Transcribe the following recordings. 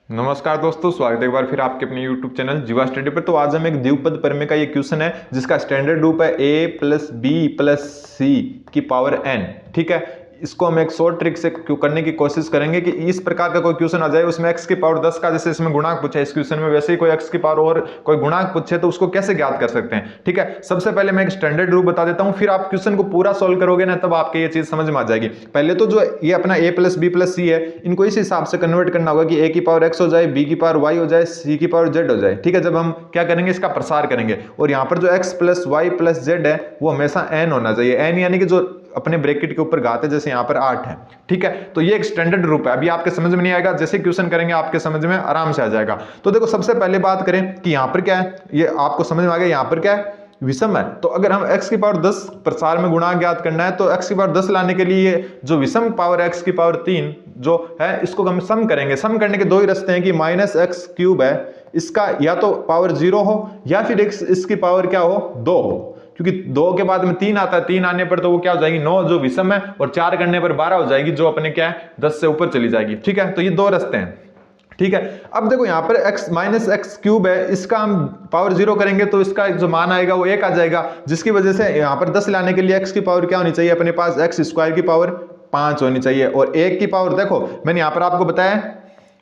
नमस्कार दोस्तों, स्वागत है एक बार फिर आपके अपने YouTube चैनल जीवा स्टडी पर। तो आज हम एक द्विपद प्रमेय का ये क्वेश्चन है जिसका स्टैंडर्ड रूप है a प्लस बी प्लस सी की पावर n। ठीक है, इसको हम एक शॉर्ट ट्रिक से करने की कोशिश करेंगे कि इस प्रकार का कोई क्वेश्चन आ जाए उसमें x की पावर 10 का जैसे इसमें गुणांक पूछा है, इस क्वेश्चन में वैसे ही कोई x की पावर और कोई गुणांक पूछे तो उसको कैसे ज्ञात कर सकते हैं। ठीक है, सबसे पहले मैं एक स्टैंडर्ड रूप बता देता हूं, फिर आप क्वेश्चन को पूरा सोल्व करोगे ना तब आपके ये चीज समझ में आ जाएगी। पहले तो जो ये अपना a प्लस बी प्लस सी है इनको इस हिसाब से कन्वर्ट करना होगा कि a की पावर x हो जाए, b की पावर y हो जाए, c की पावर z हो जाए। ठीक है, जब हम क्या करेंगे इसका प्रसार करेंगे और यहाँ पर जो x plus y plus z है वो हमेशा n होना चाहिए। n यानी कि जो अपने ब्रैकेट के ऊपर घात है, जैसे यहाँ पर 8 है। ठीक है, तो ये एक स्टैंडर्ड रूप है। अभी आपके समझ में नहीं आएगा, जैसे क्वेश्चन करेंगे आपके समझ में आराम से आ जाएगा। तो देखो सबसे पहले बात करें कि यहाँ पर क्या है, ये आपको समझ में आ गया। यहाँ पर क्या है, विषम है। तो अगर हम x की पावर 10 प्रसार में गुणांक ज्ञात करना है तो x की पावर 10 लाने के लिए जो विषम पावर x की पावर 3 जो है इसको हम सम करेंगे। सम करने के दो ही रास्ते हैं कि माइनस एक्स क्यूब है, इसका या तो पावर 0 हो या फिर इसकी पावर क्या हो, 2 हो। क्योंकि 2 के बाद में 3 आता है, 3 आने पर तो वो क्या हो जाएगी 9 जो विषम है, और 4 करने पर 12 हो जाएगी जो अपने क्या है 10 से ऊपर चली जाएगी। ठीक है, तो ये दो रास्ते हैं। ठीक है, अब देखो यहाँ पर x माइनस एक्स क्यूब है, इसका हम पावर 0 करेंगे तो इसका जो मान आएगा वो 1 आ जाएगा, जिसकी वजह से यहाँ पर 10 लाने के लिए x की पावर क्या होनी चाहिए, अपने पास x स्क्वायर की पावर 5 होनी चाहिए। और 1 की पावर देखो मैंने यहाँ पर आपको बताया,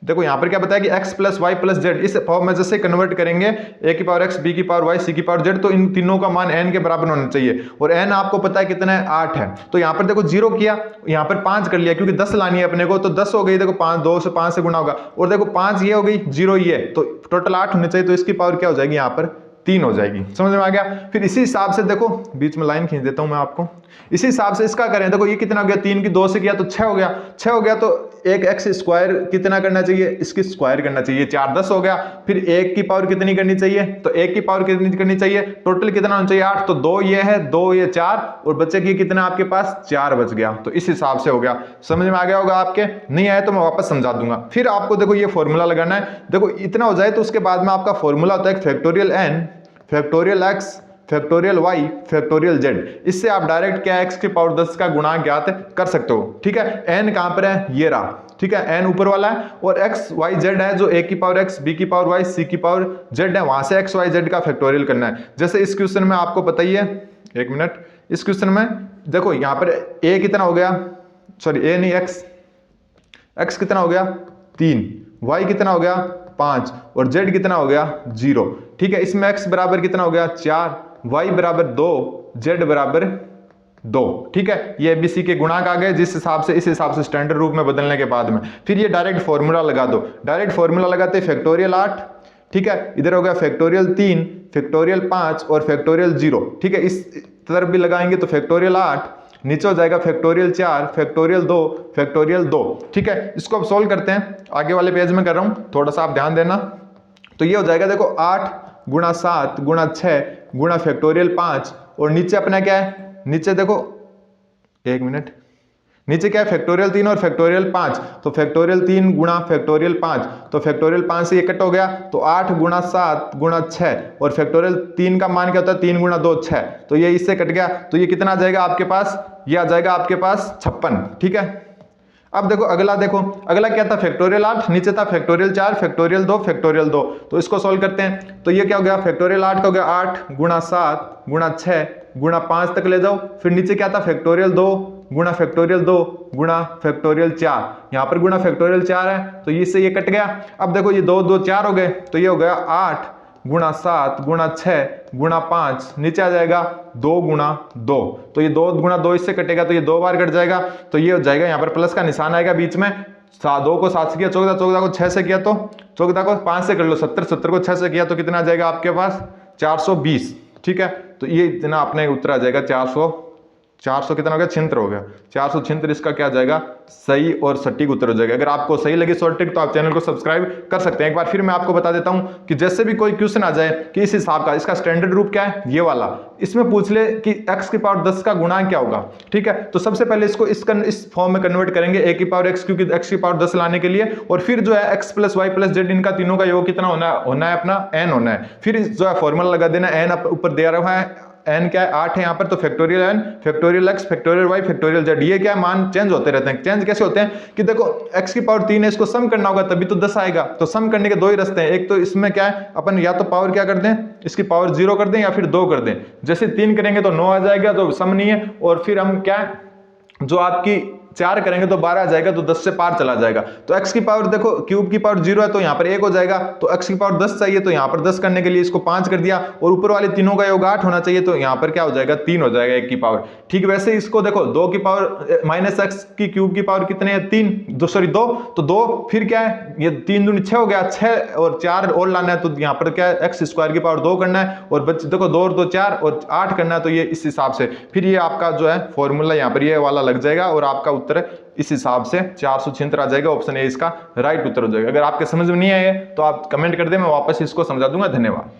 देखो यहाँ पर क्या बताया कि x plus y plus z, इस फॉर्म में जैसे कन्वर्ट करेंगे a की पावर x, b की पावर y, c की पावर z, तो इन तीनों का मान n के बराबर होना चाहिए। और n आपको पता है कितना है, 8 है। तो यहाँ पर देखो 0 किया, यहाँ पर 5 कर लिया क्योंकि 10 लानी है अपने को, तो 10 हो गई। देखो 5 2 से 5 से गुणा होगा, और देखो 5 ये हो गई, 0 ये, तो टोटल 8 होने चाहिए। तो इसकी पावर क्या हो जाएगी, यहाँ पर 3 हो जाएगी। समझ में आ गया। फिर इसी हिसाब से देखो बीच में लाइन खींच देता हूं मैं आपको, इसी हिसाब से इसका करें। देखो ये कितना हो गया, 3 की 2 से किया तो 6 हो गया। 6 हो गया तो एक एक्स स्क्वायर कितना करना चाहिए, इसकी स्क्वायर करना चाहिए, 4 10 हो गया। फिर 1 की पावर कितनी करनी चाहिए, तो 1 की पावर कितनी करनी चाहिए, टोटल कितना होना चाहिए 8। तो 2 ये है, 2 ये 4, और बचे की कितना आपके पास 4 बच गया। तो इस हिसाब से हो गया। समझ में आ गया होगा आपके, नहीं आया तो मैं वापस समझा दूंगा। फिर आपको देखो ये फॉर्मूला लगाना है। देखो इतना हो जाए तो उसके बाद में आपका फॉर्मूला होता है factorial n factorial x factorial y factorial z। इससे आप डायरेक्ट क्या x की पावर 10 का गुणांक ज्ञात कर सकते हो। ठीक है, n कहां पर है, ये रहा। ठीक है, n ऊपर वाला है, और x y z है जो a की पावर x, b की पावर y, c की पावर z है, वहां से x y z का फैक्टोरियल करना है। जैसे इस क्वेश्चन में आपको पता ही है, एक मिनट, इस क्वेश्चन में देखो यहाँ पर a कितना हो गया, सॉरी a नहीं x कितना हो गया 3, y कितना हो गया 5, और z कितना हो गया 0। ठीक है, इसमें x बराबर कितना हो गया 4, y बराबर 2, z बराबर 2। ठीक है, ये एबीसी के गुणांक आ गए, जिस हिसाब से इस हिसाब से स्टैंडर्ड रूप में बदलने के बाद में फिर ये डायरेक्ट फॉर्मूला लगा दो। डायरेक्ट फॉर्मूला लगाते फैक्टोरियल 8, ठीक है, इधर हो गया फैक्टोरियल 3, फैक्टोरियल 5 और फैक्टोरियल 0। ठीक है, इस तरफ भी लगाएंगे तो फैक्टोरियल 8, नीचे हो जाएगा फैक्टोरियल 4, फैक्टोरियल 2, फैक्टोरियल 2। ठीक है, इसको अब सोल्व करते हैं, आगे वाले पेज में कर रहा हूं, थोड़ा सा आप ध्यान देना। तो ये हो जाएगा देखो 8 गुणा 7 गुणा 6 गुणा फैक्टोरियल 5, और नीचे अपना क्या है, नीचे देखो एक मिनट, नीचे क्या है फैक्टोरियल 3 और फैक्टोरियल 5। तो फैक्टोरियल 3 गुणा फैक्टोरियल 5, तो फैक्टोरियल 5 से ये कट हो गया, तो 8 गुणा 7 गुणा 6, और फैक्टोरियल 3 का मान क्या होता है 3 गुणा 2 6, तो ये इससे कट गया। तो ये कितना आ जाएगा आपके पास, ये आ जाएगा आपके पास 56। ठीक है, अब देखो अगला, देखो अगला क्या था फैक्टोरियल 8, नीचे था फैक्टोरियल 4, फैक्टोरियल 2, फैक्टोरियल 2। तो इसको सोल्व करते हैं। तो ये क्या हो गया, फैक्टोरियल 8 का हो गया 8 गुणा 7 गुणा 6 गुणा 5 तक ले जाओ। फिर नीचे क्या था फैक्टोरियल 2 गुणा फैक्टोरियल 2 गुणा फैक्टोरियल 4, यहाँ पर गुणा फैक्टोरियल 4 है तो इससे ये कट गया। अब देखो ये 2 2 4 हो गए, तो ये हो गया 8 गुणा 7 गुणा 6 गुणा 5, नीचे आ जाएगा 2 गुणा 2, तो ये 2 गुणा 2 इससे कटेगा, तो ये 2 बार कट जाएगा। तो ये हो जाएगा, यहाँ पर प्लस का निशान आएगा बीच में। 2 को 7 से किया 14, 14 को 6 से किया तो 14 को 5 से कर लो 70, 70 को 6 से किया तो कितना आ जाएगा आपके पास 420। ठीक है, तो ये इतना अपने उत्तर आ जाएगा 400 कितना हो गया, छिहत्तर हो गया, 476। इसका क्या आ जाएगा, सही और सटीक उत्तर हो जाएगा। अगर आपको सही लगी शॉर्ट ट्रिक तो आप चैनल को सब्सक्राइब कर सकते हैं। एक बार फिर मैं आपको बता देता हूं कि जैसे भी कोई क्वेश्चन आ जाए कि इस हिसाब का, इसका स्टैंडर्ड रूप क्या है, ये वाला, इसमें पूछ ले कि x की पावर 10 का गुणांक क्या होगा। ठीक है, तो सबसे पहले इसको इस फॉर्म में कन्वर्ट करेंगे, a की पावर x, क्योंकि x की पावर 10 लाने के लिए, और फिर जो है x plus y plus z, इनका तीनों का योग कितना होना है अपना n होना है। फिर जो है फॉर्मूला लगा देना, n ऊपर दे रहा है n क्या है 8 है यहाँ पर, तो factorial n factorial x factorial y factorial z, ये क्या मान चेंज होते रहते हैं। चेंज कैसे होते हैं कि देखो x की पावर 3 है, इसको सम करना होगा तभी तो 10 आएगा। तो सम करने के दो ही रास्ते हैं, एक तो इसमें क्या है अपन या तो पावर क्या कर दें, इसकी पावर 0 कर दें या फिर 2 कर दें। जैसे 3 करेंगे तो 9 आ जाएगा, तो सम नहीं है। और फिर हम क्या जो आपकी 4 करेंगे तो 12 आ जाएगा, तो 10 से पार चला जाएगा। तो x की पावर देखो क्यूब की पावर 0 है तो यहाँ पर 1 हो जाएगा, तो x की पावर 10 चाहिए तो यहाँ पर 10 करने के लिए इसको 5 कर दिया, और ऊपर वाले तीनों का योग 8 होना चाहिए तो यहाँ पर क्या हो जाएगा 3 हो जाएगा 1 की पावर। ठीक वैसे इसको देखो 2 की पावर माइनस एक्स की क्यूब की पावर कितने है 3 2 तो 2 फिर क्या है ये 3 दूनी 6 हो गया, 6 और 4 और लाना है तो यहाँ पर क्या है एक्स स्क्वायर की पावर 2 करना है, और बच्चे देखो 2 और 2 4 और 8 करना है, तो ये इस हिसाब से फिर ये आपका जो है फॉर्मूला यहाँ पर ये वाला लग जाएगा, और आपका उत्तर इस हिसाब से 476 आ जाएगा। ऑप्शन ए इसका राइट उत्तर हो जाएगा। अगर आपके समझ में नहीं आए तो आप कमेंट कर दे, मैं वापस इसको समझा दूंगा। धन्यवाद।